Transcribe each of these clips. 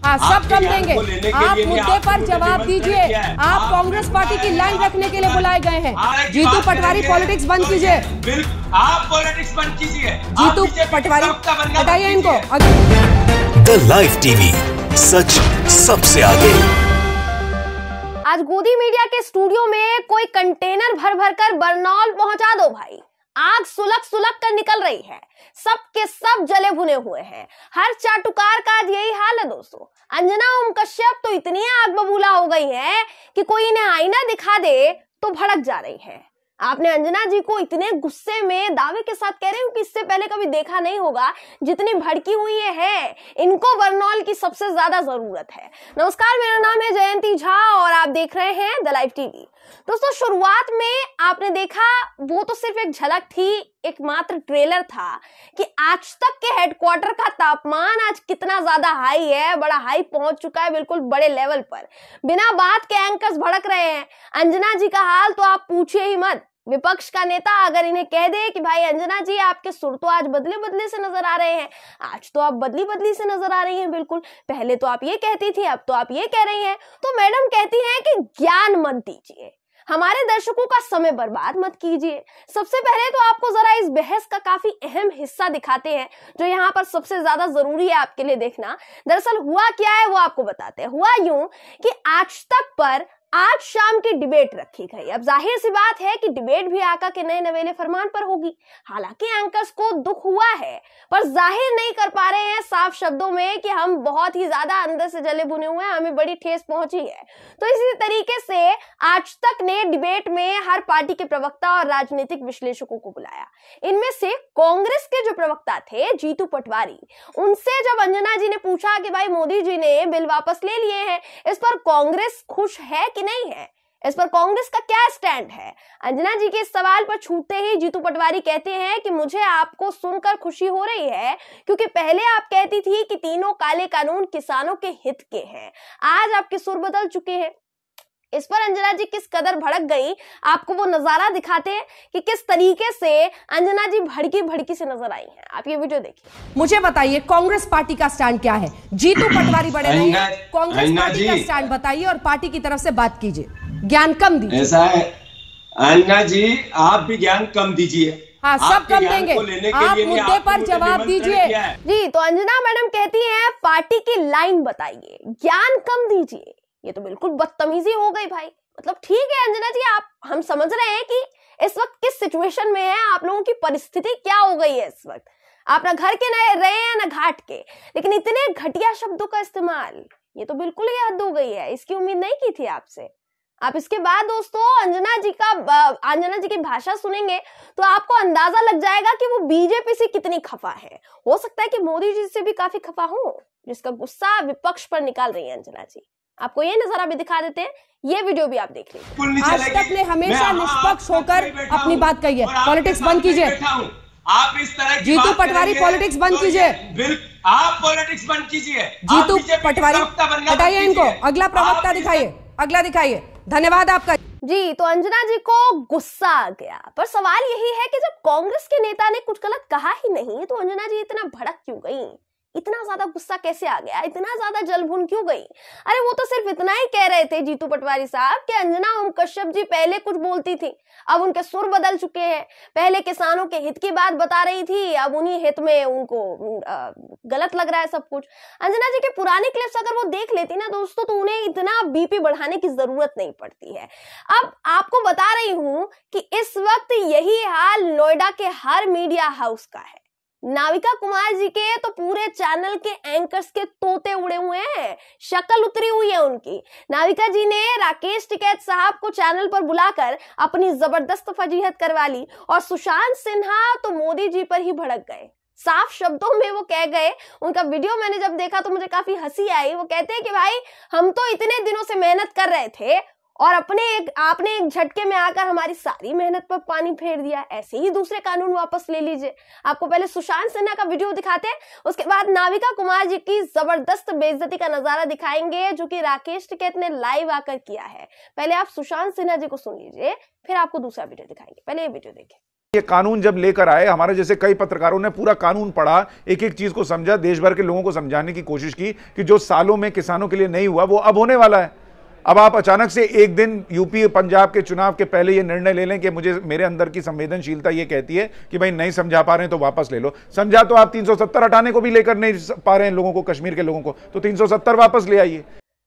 हाँ, सब कम देंगे। आप मुद्दे पर जवाब दीजिए। आप कांग्रेस पार्टी की लाइन रखने के लिए बुलाए गए हैं। जीतू पटवारी पॉलिटिक्स बंद कीजिए। आप पॉलिटिक्स बंद कीजिए। जीतू पटवारी हटाइए इनको। द लाइव टीवी, सच सबसे आगे। आज गोदी मीडिया के स्टूडियो में कोई कंटेनर भर भर कर बरनौल पहुंचा दो भाई। आग सुलग सुलग कर निकल रही है, सब के सब जले भुने हुए हैं। हर चाटुकार का आज यही हाल है दोस्तों। अंजना ओम कश्यप तो इतनी आग बबूला हो गई है कि कोई इन्हें आईना दिखा दे तो भड़क जा रही है। आपने अंजना जी को इतने गुस्से में दावे के साथ कह रहे हो कि इससे पहले कभी देखा नहीं होगा, जितनी भड़की हुई है। इनको बरनौल की सबसे ज्यादा जरूरत है। नमस्कार, मेरा नाम है जयंती झा और आप देख रहे हैं द लाइव टीवी। दोस्तों, शुरुआत में आपने देखा वो तो सिर्फ एक झलक थी, एक मात्र ट्रेलर था कि आज तक के हेडक्वार्टर का तापमान आज कितना ज्यादा हाई है। बड़ा हाई पहुंच चुका है, बिल्कुल बड़े लेवल पर। बिना बात के एंकर्स भड़क रहे हैं। अंजना जी का हाल तो आप पूछिए ही मत। विपक्ष का नेता अगर इन्हें कह दे कि भाई अंजना जी आपके सुर तो आज बदले बदले से नजर आ रहे हैं, आज तो आप बदली बदली से नजर आ रही हैं, बिल्कुल पहले तो आप ये कहती थी, अब तो आप ये कह रही हैं, तो मैडम कहती हैं कि ज्ञान मत दीजिए, हमारे दर्शकों का समय बर्बाद मत कीजिए। सबसे पहले तो आपको जरा इस बहस का काफी अहम हिस्सा दिखाते हैं, जो यहाँ पर सबसे ज्यादा जरूरी है आपके लिए देखना। दरअसल हुआ क्या है वो आपको बताते हैं। हुआ यूं कि आज तक पर आज शाम की डिबेट रखी गई। अब जाहिर सी बात है कि डिबेट भी आका के नए नवेले फरमान पर होगी। हालांकि एंकर्स को दुख हुआ है, पर जाहिर नहीं कर पा रहे हैं साफ शब्दों में कि हम बहुत ही ज्यादा अंदर से जले भुने हुए हैं, हमें बड़ी ठेस पहुंची है। तो इसी तरीके से आज तक ने डिबेट में हर पार्टी के प्रवक्ता और राजनीतिक विश्लेषकों को बुलाया। इनमें से कांग्रेस के जो प्रवक्ता थे जीतू पटवारी, उनसे जब अंजना जी ने पूछा कि भाई मोदी जी ने बिल वापस ले लिए हैं, इस पर कांग्रेस खुश है कि नहीं है, इस पर कांग्रेस का क्या स्टैंड है, अंजना जी के इस सवाल पर छूटते ही जीतू पटवारी कहते हैं कि मुझे आपको सुनकर खुशी हो रही है, क्योंकि पहले आप कहती थी कि तीनों काले कानून किसानों के हित के हैं। आज आपके सुर बदल चुके हैं। इस पर अंजना जी किस कदर भड़क गई, आपको वो नजारा दिखाते हैं कि किस तरीके से अंजना जी भड़की भड़की से नजर आई हैं। आप ये वीडियो देखिए। मुझे बताइए कांग्रेस पार्टी का स्टैंड क्या है। जीतू पटवारी बड़े नहीं हैं, कांग्रेस पार्टी का स्टैंड बताइए और पार्टी की तरफ से बात कीजिए। ज्ञान कम दीजिए। ऐसा है अंजना जी, आप भी ज्ञान कम दीजिए। हाँ, सब कम देंगे। आप मुद्दे पर जवाब दीजिए। जी, तो अंजना मैडम कहती हैं पार्टी की लाइन बताइए, ज्ञान कम दीजिए। ये तो बिल्कुल बदतमीजी हो गई भाई। मतलब ठीक है अंजना जी, आप हम समझ रहे हैं कि इस वक्त किस सिचुएशन में है, आप लोगों की परिस्थिति क्या हो गई है इस वक्त। आप ना घर के न रहे हैं ना घाट के, लेकिन इतने घटिया शब्दों का इस्तेमाल, ये तो बिल्कुल ही हद हो गई है। इसकी उम्मीद नहीं की थी आपसे। आप इसके बाद दोस्तों अंजना जी की भाषा सुनेंगे तो आपको अंदाजा लग जाएगा कि वो बीजेपी से कितनी खफा है। हो सकता है कि मोदी जी से भी काफी खफा हो, जिसका गुस्सा विपक्ष पर निकाल रही है अंजना जी। आपको ये नजारा भी दिखा देते हैं, ये वीडियो भी आप देख लीजिए। आज तक ने हमेशा निष्पक्ष होकर अपनी बात कही है। पॉलिटिक्स बंद कीजिए। आप इस तरह जीतू पटवारी पॉलिटिक्स बंद कीजिए। आप पॉलिटिक्स बंद कीजिए। जीतू पटवारी हटाइए इनको। अगला प्रवक्ता दिखाइए, अगला दिखाइए। धन्यवाद आपका। जी, तो अंजना जी को गुस्सा आ गया, पर सवाल यही है कि जब कांग्रेस के नेता ने कुछ गलत कहा ही नहीं तो अंजना जी इतना भड़क क्यों गई, इतना ज्यादा गुस्सा कैसे आ गया, इतना ज्यादा जलभुन क्यों गई। अरे वो तो सिर्फ इतना ही कह रहे थे जीतू पटवारी साहब कि अंजना ओम कश्यप जी पहले कुछ बोलती थी, अब उनके सुर बदल चुके हैं। पहले किसानों के हित की बात बता रही थी, अब उन्हीं हित में उनको गलत लग रहा है सब कुछ। अंजना जी के पुराने क्लिप्स अगर वो देख लेती ना दोस्तों, तो उन्हें इतना बीपी बढ़ाने की जरूरत नहीं पड़ती है। अब आपको बता रही हूं कि इस वक्त यही हाल नोएडा के हर मीडिया हाउस का है। नाविका कुमार जी के तो पूरे चैनल के एंकर्स के तोते उड़े हुए हैं, शक्ल उतरी हुई है उनकी। नाविका जी ने राकेश टिकैत साहब को चैनल पर बुलाकर अपनी जबरदस्त फजीहत करवा ली और सुशांत सिन्हा तो मोदी जी पर ही भड़क गए। साफ शब्दों में वो कह गए, उनका वीडियो मैंने जब देखा तो मुझे काफी हंसी आई। वो कहते हैं कि भाई हम तो इतने दिनों से मेहनत कर रहे थे और आपने एक झटके में आकर हमारी सारी मेहनत पर पानी फेर दिया। ऐसे ही दूसरे कानून वापस ले लीजिए। आपको पहले सुशांत सिन्हा का वीडियो दिखाते हैं, उसके बाद नाविका कुमार जी की जबरदस्त बेइज्जती का नजारा दिखाएंगे जो कि राकेश टिकैत ने लाइव आकर किया है। पहले आप सुशांत सिन्हा जी को सुन लीजिए, फिर आपको दूसरा वीडियो दिखाएंगे। पहले ये वीडियो देखिए। ये कानून जब लेकर आए, हमारे जैसे कई पत्रकारों ने पूरा कानून पढ़ा, एक एक चीज को समझा, देश भर के लोगों को समझाने की कोशिश की कि जो सालों में किसानों के लिए नहीं हुआ वो अब होने वाला है। अब आप अचानक से एक दिन यूपी पंजाब के चुनाव के पहले ये निर्णय ले लें कि मुझे, मेरे अंदर की संवेदनशीलता ये कहती है कि भाई नहीं समझा पा रहे हैं तो वापस ले लो। समझा तो आप 370 हटाने को भी लेकर नहीं पा रहे हैं लोगों को, कश्मीर के लोगों को, तो 370 वापस ले आइए।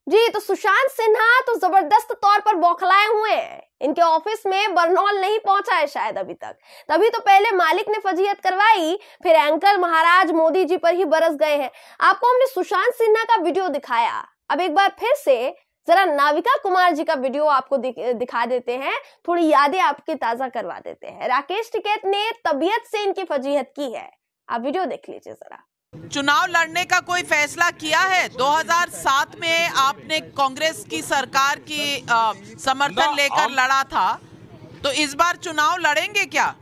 जी, तो सुशांत सिन्हा तो जबरदस्त तौर पर बौखलाए हुए हैं। इनके ऑफिस में बरनौल नहीं पहुंचा है शायद अभी तक, तभी तो पहले मालिक ने फजीहत करवाई, फिर एंकर महाराज मोदी जी पर ही बरस गए हैं। आपको हमने सुशांत सिन्हा का वीडियो दिखाया, अब एक बार फिर से जरा नाविका कुमार जी का वीडियो आपको दिखा देते हैं, थोड़ी यादें आपके ताजा करवा देते हैं। राकेश टिकैत ने तबीयत से इनकी फजीहत की है, आप वीडियो देख लीजिए जरा। चुनाव लड़ने का कोई फैसला किया है? 2007 में आपने कांग्रेस की सरकार की समर्थन लेकर लड़ा था, तो इस बार चुनाव लड़ेंगे क्या?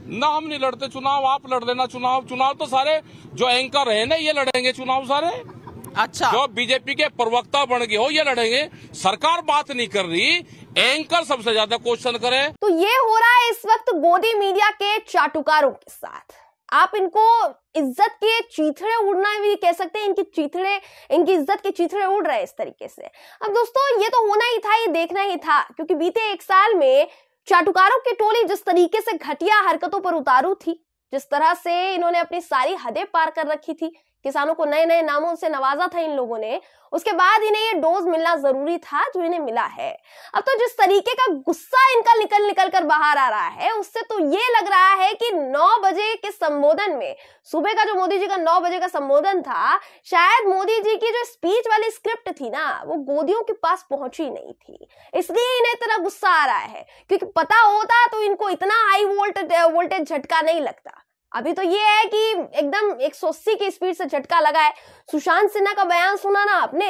ना, हम नहीं लड़ते चुनाव, आप लड़ देना चुनाव तो सारे जो एंकर है ना ये लड़ेंगे चुनाव सारे। अच्छा, जो बीजेपी के प्रवक्ता बन गए हो ये लड़ेंगे, सरकार बात नहीं कर रही, एंकर सबसे ज्यादा क्वेश्चन करे। तो ये हो रहा है इस वक्त गोदी मीडिया के चाटुकारों के साथ। आप इनको इज्जत के चीथड़े उड़ना भी कह सकते हैं, इनकी इज्जत के चीथड़े उड़ रहे हैं इस तरीके से। अब दोस्तों ये तो होना ही था, ये देखना ही था, क्योंकि बीते एक साल में चाटुकारों की टोली जिस तरीके से घटिया हरकतों पर उतारू थी, जिस तरह से इन्होंने अपनी सारी हदें पार कर रखी थी, किसानों को नए नए नामों से नवाजा था इन लोगों ने, उसके बाद इन्हें ये डोज मिलना जरूरी था जो इन्हें मिला है। अब तो जिस तरीके का गुस्सा इनका निकल कर बाहर आ रहा है, उससे तो ये लग रहा है कि 9 बजे के संबोधन में, सुबह का जो मोदी जी का 9 बजे का संबोधन था, शायद मोदी जी की जो स्पीच वाली स्क्रिप्ट थी ना, वो गोदियों के पास पहुंची नहीं थी, इसलिए इन्हें इतना गुस्सा आ रहा है। क्योंकि पता होता तो इनको इतना हाई वोल्टेज झटका नहीं लगता। अभी तो ये है कि एकदम 180 की स्पीड से झटका लगा है। सुशांत सिन्हा का बयान सुना ना आपने,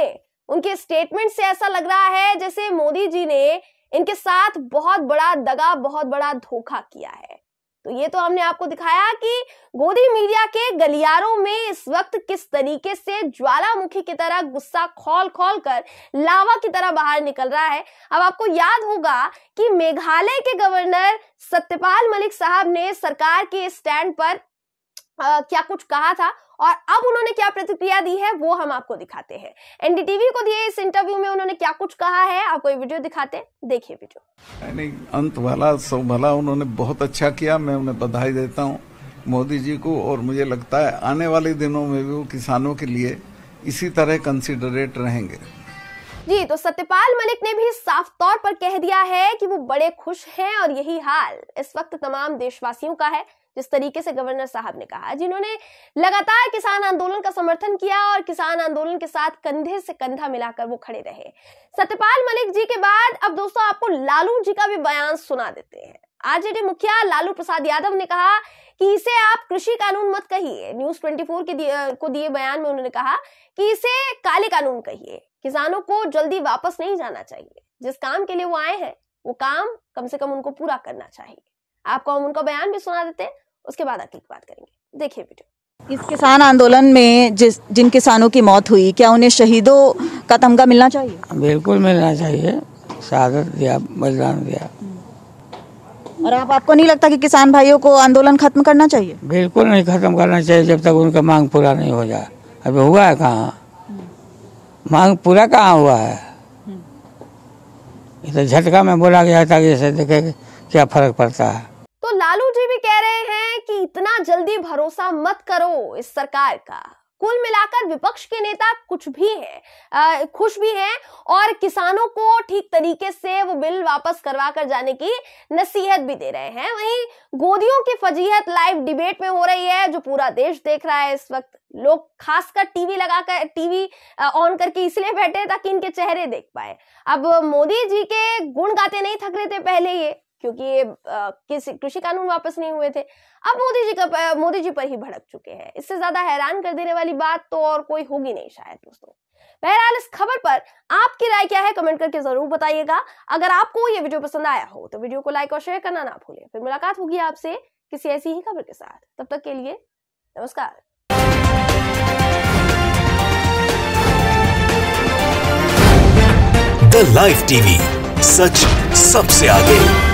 उनके स्टेटमेंट से ऐसा लग रहा है जैसे मोदी जी ने इनके साथ बहुत बड़ा दगा, बहुत बड़ा धोखा किया है। तो ये तो हमने आपको दिखाया कि गोदी मीडिया के गलियारों में इस वक्त किस तरीके से ज्वालामुखी की तरह गुस्सा खौल कर लावा की तरह बाहर निकल रहा है। अब आपको याद होगा कि मेघालय के गवर्नर सत्यपाल मलिक साहब ने सरकार के स्टैंड पर क्या कुछ कहा था और अब उन्होंने क्या प्रतिक्रिया दी है वो हम आपको दिखाते हैं। एनडीटीवी को दिए इस इंटरव्यू में उन्होंने क्या कुछ कहा है, आपको ये वीडियो दिखाते हैं, देखिए वीडियो। नहीं, अंत भला सो भला, उन्होंने बहुत अच्छा किया, मैं उन्हें बधाई देता हूं मोदी जी को, और मुझे लगता है आने वाले दिनों में भी वो किसानों के लिए इसी तरह कंसिडरेट रहेंगे। जी, तो सत्यपाल मलिक ने भी साफ तौर पर कह दिया है कि वो बड़े खुश हैं और यही हाल इस वक्त तमाम देशवासियों का है, जिस तरीके से गवर्नर साहब ने कहा, जिन्होंने लगातार किसान आंदोलन का समर्थन किया और किसान आंदोलन के साथ कंधे से कंधा मिलाकर वो खड़े रहे। सत्यपाल मलिक जी के बाद अब दोस्तों आपको लालू जी का भी बयान सुना देते हैं। आरजेडी मुखिया लालू प्रसाद यादव ने कहा कि इसे आप कृषि कानून मत कहिए। न्यूज 24 को दिए बयान में उन्होंने कहा कि इसे काले कानून कहिए। किसानों को जल्दी वापस नहीं जाना चाहिए, जिस काम के लिए वो आए हैं वो काम कम से कम उनको पूरा करना चाहिए। आपको हम उनका बयान भी सुना देते हैं, उसके बाद आगे की बात करेंगे, देखिए वीडियो। इस किसान आंदोलन में जिन किसानों की मौत हुई, क्या उन्हें शहीदों का तमगा मिलना चाहिए? बिल्कुल मिलना चाहिए, शहादत दिया, बलिदान दिया। और आपको नहीं लगता कि किसान भाइयों को आंदोलन खत्म करना चाहिए? बिल्कुल नहीं खत्म करना चाहिए जब तक उनका मांग पूरा नहीं हो जाए। अभी हुआ है कहाँ, मांग पूरा कहाँ हुआ है? ये तो झटका में बोला गया था, जैसे देखे क्या फर्क पड़ता है। तो लालू जी भी कह रहे हैं कि इतना जल्दी भरोसा मत करो इस सरकार का। कुल मिलाकर विपक्ष के नेता कुछ भी हैं, खुश भी हैं और किसानों को ठीक तरीके से वो बिल वापस करवा कर जाने की नसीहत भी दे रहे हैं। वहीं गोदियों की फजीहत लाइव डिबेट में हो रही है, जो पूरा देश देख रहा है इस वक्त। लोग खासकर टीवी ऑन करके इसलिए बैठे ताकि इनके चेहरे देख पाए। अब मोदी जी के गुण गाते नहीं थक रहे थे पहले ये, क्योंकि ये कृषि कानून वापस नहीं हुए थे। अब मोदी जी पर ही भड़क चुके हैं। इससे ज्यादा हैरान कर देने वाली बात तो और कोई होगी नहीं शायद दोस्तों। बहरहाल इस खबर पर आपकी राय क्या है कमेंट करके जरूर बताइएगा। अगर आपको ये वीडियो पसंद आया हो तो वीडियो को लाइक और शेयर करना ना भूलें। फिर मुलाकात होगी आपसे किसी ऐसी ही खबर के साथ, तब तक के लिए नमस्कार। द लाइव टीवी, सच सबसे आगे।